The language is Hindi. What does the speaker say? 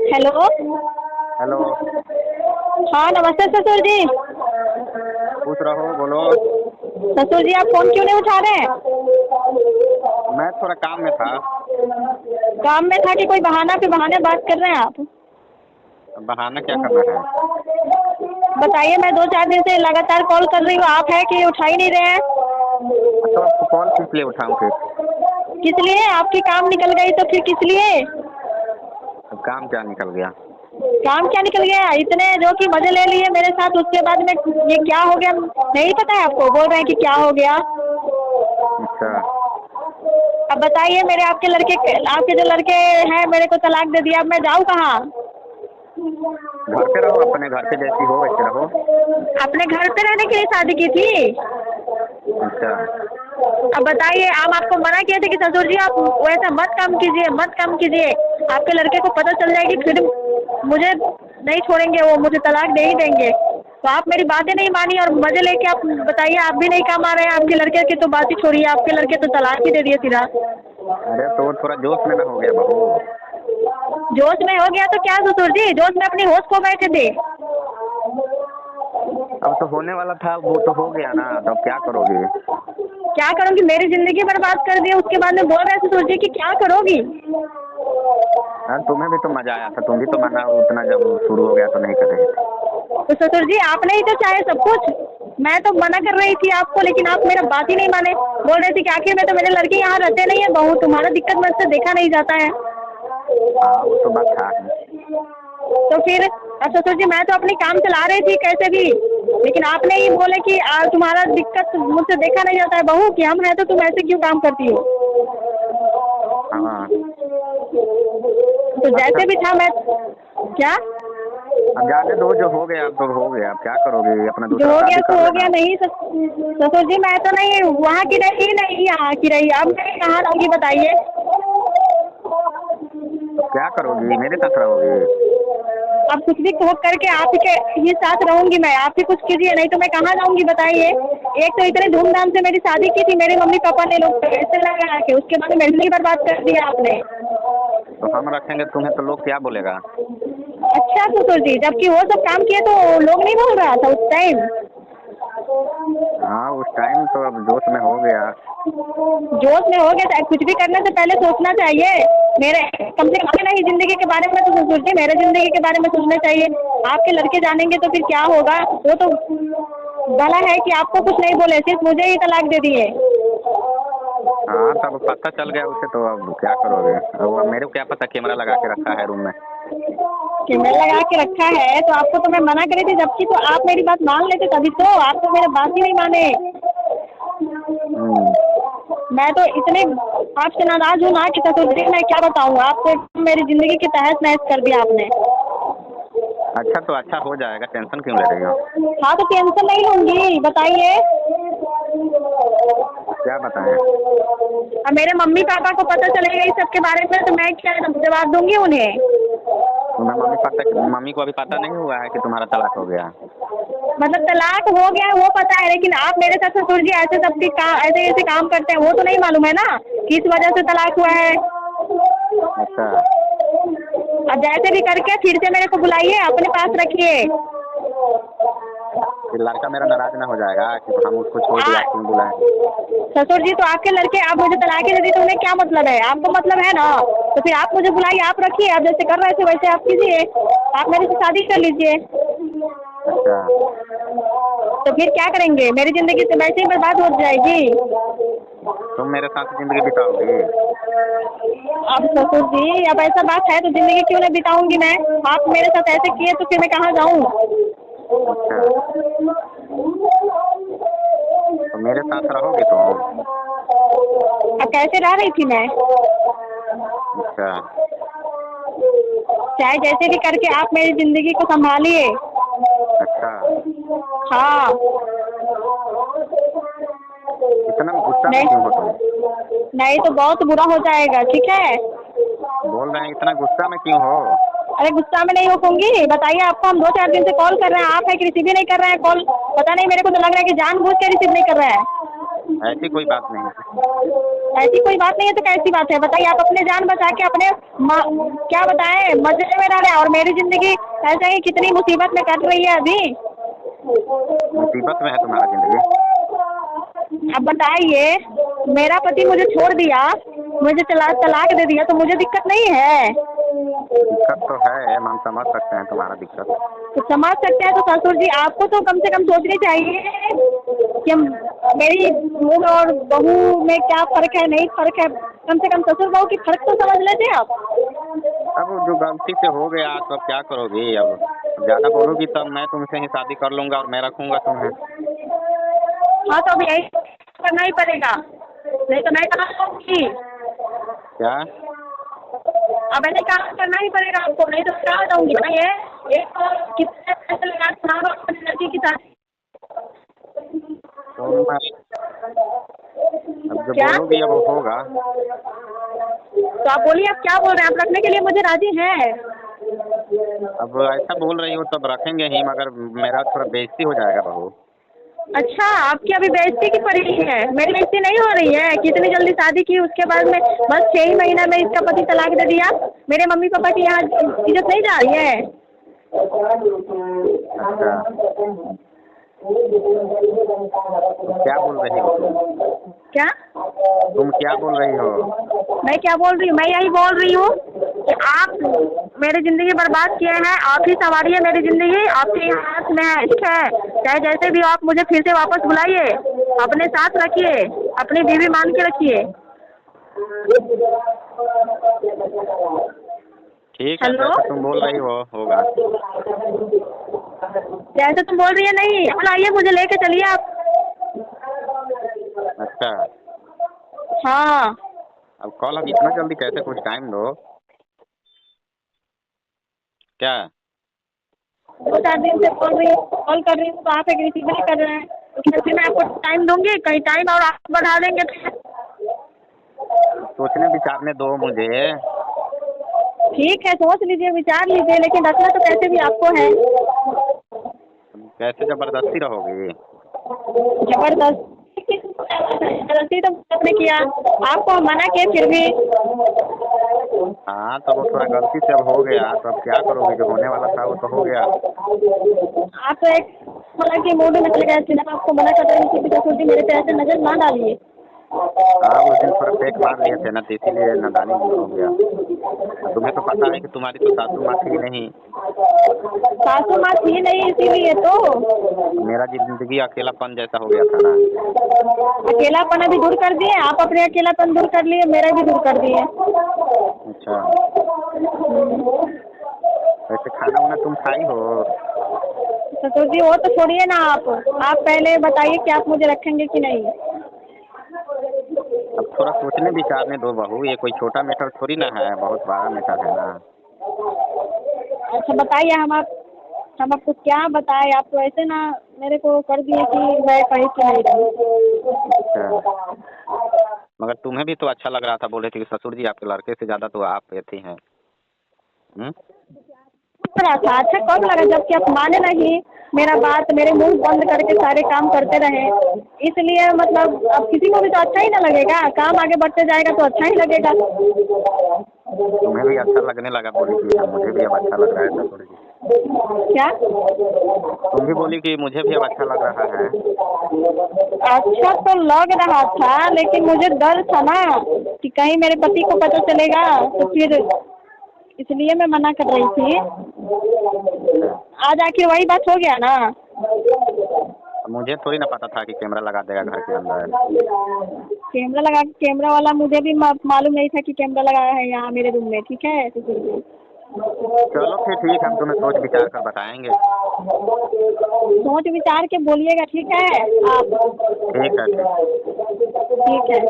हेलो। हेलो। हाँ नमस्ते ससुर जी। खुश रहो, बोलो। ससुर जी आप फोन क्यों नहीं उठा रहे हैं? मैं थोड़ा काम में था। काम में था कि कोई बहाना पे बहाने बात कर रहे हैं आप? बहाना क्या करना है? बताइए, मैं 2-4 दिन से लगातार कॉल कर रही हूँ, आप है कि उठा ही नहीं रहे हैं? तो आपको कॉल किस लिए उठाऊं फिर? किस लिए? आपकी काम निकल गई तो फिर किस लिए? अब काम क्या निकल गया? काम क्या निकल गया? इतने जो कि मजे ले लिए मेरे साथ, उसके बाद में ये क्या हो गया नहीं पता है आपको? बोल रहे हैं कि क्या हो गया। अच्छा। अब बताइए, मेरे आपके जो लड़के हैं मेरे को तलाक दे दिया, अब मैं जाऊँ कहाँ? घर पे रहो, अपने घर पे जैसी हो वैसे रहो। अपने घर पे रहने के लिए शादी की थी। अच्छा। अब बताइए, हम आपको मना किए थे कि ससुर जी आप वैसा मत काम कीजिए, मत काम कीजिए। आपके लड़के को पता चल जाएगी, फिर मुझे नहीं छोड़ेंगे, वो मुझे तलाक दे ही देंगे। तो आप मेरी बातें नहीं मानी और मजे लेके आप बताइए, आप भी नहीं काम आ रहे हैं। आपके लड़के की तो बात ही छोड़िए, आपके लड़के तो तलाक ही दे दिए सीधा। अरे तो वो थोड़ा जोश में ना हो गया बहू। जोश में हो गया तो क्या ससुर जी, जोश में अपनी होश खो बैठे थे। अब तो होने वाला था, वो तो हो गया ना, तो अब क्या करोगे? क्या करूँगी? मेरी जिंदगी बर्बाद कर दी, उसके बाद में बोल रहे हैं ससुर जी कि क्या करोगी? हाँ, तुम्हें भी तो मजा आया था, तुम भी तो माना, उतना जब शुरू हो गया तो नहीं कर रहे थे। तो ससुर जी आपने ही तो चाहे सब कुछ। मैं तो मना कर रही थी आपको, लेकिन आप मेरा बात ही नहीं माने। बोल रहे थे कि आखिर में तो मेरे लड़के यहाँ रहते नहीं है, बहू तुम्हारा दिक्कत मुझसे देखा नहीं जाता है। हाँ, वो तो बात था ही। तो फिर अब ससुर जी मैं तो अपनी काम चला रही थी कैसे भी, लेकिन आपने ही बोले कि तुम्हारा दिक्कत मुझसे देखा नहीं जाता है बहू, कि हम हैं तो तुम ऐसे क्यों काम करती हो? हाँ। तो अच्छा, जैसे भी था मैं क्या, अब जाने दो, जो हो गया अब तो हो गया, अब क्या करोगे? अपना जो दूसरा हो गया शादी तो कर हो लेना। गया। नहीं ससुर जी मैं तो नहीं वहाँ की रही, नहीं यहाँ की रही, अब मैं कहाँ रहूँगी बताइए? अब क्या करोगी? मेरे साथ रहोगे? अब कुछ भी हो करके आप ही के ही साथ रहूंगी मैं, आप ही कुछ कीजिए, नहीं तो मैं कहाँ जाऊंगी बताइए? एक तो इतने धूमधाम से मेरी शादी की थी, मेरे मम्मी पापा ने लोग पैसे लगा के, उसके बाद मेरी जिंदगी बर्बाद कर दिया आपने। तो हम रखेंगे तुम्हें तो लोग क्या बोलेगा? अच्छा ससुर जी, जबकि वो सब काम किए तो लोग नहीं बोल रहा था उस टाइम? हाँ, उस टाइम तो अब जोश में हो गया। जोश में हो गया था, कुछ भी करने से पहले सोचना चाहिए। मेरे कम से कम अपने ही जिंदगी के बारे में तो सोच जी, मेरे जिंदगी के बारे में सोचना चाहिए। आपके लड़के जानेंगे तो फिर क्या होगा? वो तो भला है कि आपको कुछ नहीं बोले, सिर्फ मुझे ही तलाक दे दिए। हाँ, तब पता चल गया उसे, तो अब क्या करोगे? अब मेरे को क्या पता, कैमरा लगा के रखा है रूम में। कैमरा लगा के रखा है तो आपको तो मैं मना करी थी, जबकि तो आप मेरी बात मान लेते तभी तो, आप तो मेरी बात ही नहीं माने। हम्म। मैं तो इतने आपसे नाराज हूँ ना कि ससुर जी मैं क्या बताऊँ आपको, मेरी जिंदगी की तहस नहस कर दिया आपने। अच्छा, तो अच्छा हो जाएगा, टेंशन क्यों ले रही हो? हाँ तो टेंशन नहीं लूंगी, बताइए। क्या बताएं? अब मेरे मम्मी पापा को पता चलेगा इस सब के बारे में तो मैं क्या जवाब दूंगी उन्हें? तुम्हें मम्मी को अभी पता नहीं हुआ है कि तुम्हारा तलाक हो गया? मतलब तलाक हो गया है वो पता है, लेकिन आप मेरे साथ ससुर जी ऐसे सबके काम ऐसे ऐसे काम करते हैं वो तो नहीं मालूम है ना, किस वजह से तलाक हुआ है। अच्छा। अब जैसे भी करके फिर से मेरे को बुलाइए, अपने पास रखिए। फिर लड़का मेरा नाराज ना हो जाएगा कि हम उसको छोड़ आ दिया, आप क्यों बुलाए? ससुर जी तो आपके लड़के आप मुझे तलाक ही दे दी तो उन्हें क्या मतलब है? आपको मतलब है ना, तो फिर आप मुझे बुलाइए, आप रखिए, आप जैसे कर रहे थे वैसे आप कीजिए, आप मेरे से शादी कर लीजिए। अच्छा। तो फिर क्या करेंगे? मेरी जिंदगी तो वैसे ही बर्बाद हो जाएगी। तुम मेरे साथ जिंदगी बिताओगी? अब ससुर जी अब ऐसा बात है तो जिंदगी क्यों नहीं बिताऊंगी मैं? आप मेरे साथ ऐसे किए तो फिर मैं कहाँ जाऊँ? अच्छा, तो मेरे साथ रहोगी तुम? अब कैसे रह रही थी मैं? अच्छा। चाहे जैसे भी करके आप मेरी जिंदगी को संभालिए। अच्छा, हाँ। इतना गुस्सा में नहीं क्यों हो तुम? नहीं तो बहुत बुरा हो जाएगा, ठीक है? बोल रहे हैं इतना गुस्सा में क्यों हो? अरे गुस्सा में नहीं होंगी, बताइए। आपको हम 2-4 दिन से कॉल कर रहे हैं, आप है कि रिसीव ही नहीं कर रहे हैं कॉल। पता नहीं, मेरे को तो लग रहा है कि जानबूझ के रिसीव नहीं कर रहे हैं। ऐसी कोई बात नहीं है। ऐसी कोई बात नहीं है तो कैसी बात है बताइए। आप अपने जान बचा के अपने क्या बताएं मजे में रह रहे हैं और मेरी जिंदगी ऐसा ही कितनी मुसीबत में कट रही है अभी। मुसीबत में है तुम्हारा जिंदगी? अब बताइए, मेरा पति मुझे छोड़ दिया, मुझे तलाक दे दिया तो मुझे दिक्कत नहीं है? दिक्कत तो है, हम समझ सकते हैं तुम्हारा दिक्कत। तो समझ सकते हैं तो ससुर जी आपको तो कम से कम सोचनी चाहिए कि मेरी नूह और बहू में क्या फर्क है, नहीं फर्क है। कम से कम ससुर बहू की फर्क तो समझ लेते आप। अब जो गलती से हो गया तो अब क्या करोगी? अब ज्यादा बोलोगी तब मैं तुमसे ही शादी कर लूंगा और मैं रखूंगा तुम्हें। हाँ तो अब यही करना ही पड़ेगा, नहीं तो मैं कहाँ जाऊंगी। क्या? अब ऐसे काम करना ही पड़ेगा आपको, नहीं तो कहाँ जाऊंगी। ये कितने पैसे लगा सुना अपनी लड़की की शादी। अब जो क्या? बोलोगी अब होगा। तो आप बोलिए, आप क्या बोल रहे हैं? आप रखने के लिए मुझे राजी हैं? अब ऐसा बोल रही हो तब रखेंगे ही, मगर मेरा थोड़ा बेइज्जती हो जाएगा बहू। अच्छा, आपकी अभी बेइज्जती की पड़ी है? मेरी बेइज्जती नहीं हो रही है कि इतनी जल्दी शादी की उसके बाद में बस 6 ही महीना में इसका पति तलाक दे दिया। मेरे मम्मी पापा की यहाँ इज्जत नहीं जा रही है? अच्छा, क्या बोल रही हो तुम? क्या? तुम क्या बोल रही हो? मैं क्या बोल रही हूँ? मैं यही बोल रही हूँ कि आप मेरी जिंदगी बर्बाद किए हैं, आप ही संवारिए मेरी जिंदगी, आपके हाथ में है, ठीक है? चाहे जैसे भी आप मुझे फिर से वापस बुलाइए, अपने साथ रखिए, अपनी बीवी मान के रखिए। ठीक है, हेलो, जैसे तुम बोल रही हो होगा। जैसे तुम बोल रही है नहीं, अब आइए मुझे लेके चलिए आप। अच्छा, हाँ अब कॉल अब इतना जल्दी कैसे? कुछ टाइम दो। क्या? 2-4 दिन से कॉल कर रही हूँ तो आप एक रिसीव नहीं कर रहे हैं, तो फिर मैं आपको टाइम दूंगी, कहीं टाइम और आप बढ़ा देंगे तो सोचने विचारने दो मुझे। ठीक है, सोच लीजिए, विचार लीजिए, लेकिन रखना तो कैसे भी आपको है। कैसे जबरदस्ती रहोगी? जबरदस्ती तो आपने किया, आपको मना किया फिर भी। हाँ, तो वो थोड़ा गलती से अब हो गया तो अब क्या करोगे? जो होने वाला था वो तो हो गया। आप तो एक मतलब कि मूड में चले गए थे ना, आपको मना कर रही थी कि मेरे पे ऐसे नजर ना डालिए। हाँ, उस दिन थोड़ा फेंक मार लिए थे ना, तो इसीलिए नादानी हो गया। तुम्हें तो पता है कि तुम्हारी तो सासू माँ थी नहीं। सासू माँ थी नहीं, इसीलिए तो मेरा जिंदगी अकेलापन जैसा हो गया था ना। अकेलापन अभी दूर कर दिए आप, अपने अकेलापन दूर कर लिए, मेरा भी दूर कर दिए। अच्छा, वैसे खाना वाना तुम खाई हो? ससुर जी वो तो छोड़िए ना, आप पहले बताइए कि आप मुझे रखेंगे कि नहीं। अब थोड़ा सोचने विचारने दो बहू, ये कोई छोटा मैटर थोड़ी ना है, बहुत बड़ा मैटर है ना। अच्छा बताइए, हम आपको क्या बताएं? आप तो ऐसे ना मेरे को कर दिए कि मैं कहीं से नहीं रहूं। अच्छा, मगर तुम्हें भी तो अच्छा लग रहा था, बोल रही थी कि ससुर जी आपके लड़के से ज्यादा तो आप थी हैं। रहा था अच्छा कब लगा, जबकि आप माने नहीं मेरा बात, मेरे मुंह बंद करके सारे काम करते रहे, इसलिए मतलब अब किसी को भी तो अच्छा ही ना लगेगा। काम आगे बढ़ते जाएगा तो अच्छा ही लगेगा। तुम्हें भी अच्छा लगने लगा, बोली कि हाँ, मुझे भी अब अच्छा लग रहा है ससुर जी। क्या? तुम भी बोली कि मुझे भी अब अच्छा लग रहा है। अच्छा तो लग रहा था, लेकिन मुझे डर था ना कि कहीं मेरे पति को पता चलेगा तो फिर, इसलिए मैं मना कर रही थी। आज आखिर वही बात हो गया ना। मुझे थोड़ी ना पता था कि कैमरा लगा देगा घर के अंदर। कैमरा वाला मुझे भी मालूम नहीं था कि कैमरा लगाया है यहाँ मेरे रूम में, ठीक है। चलो फिर ठीक है, हम तुम्हें सोच विचार कर बताएंगे। सोच विचार के बोलिएगा, ठीक है आप। ठीक है, ठीक। ठीक है।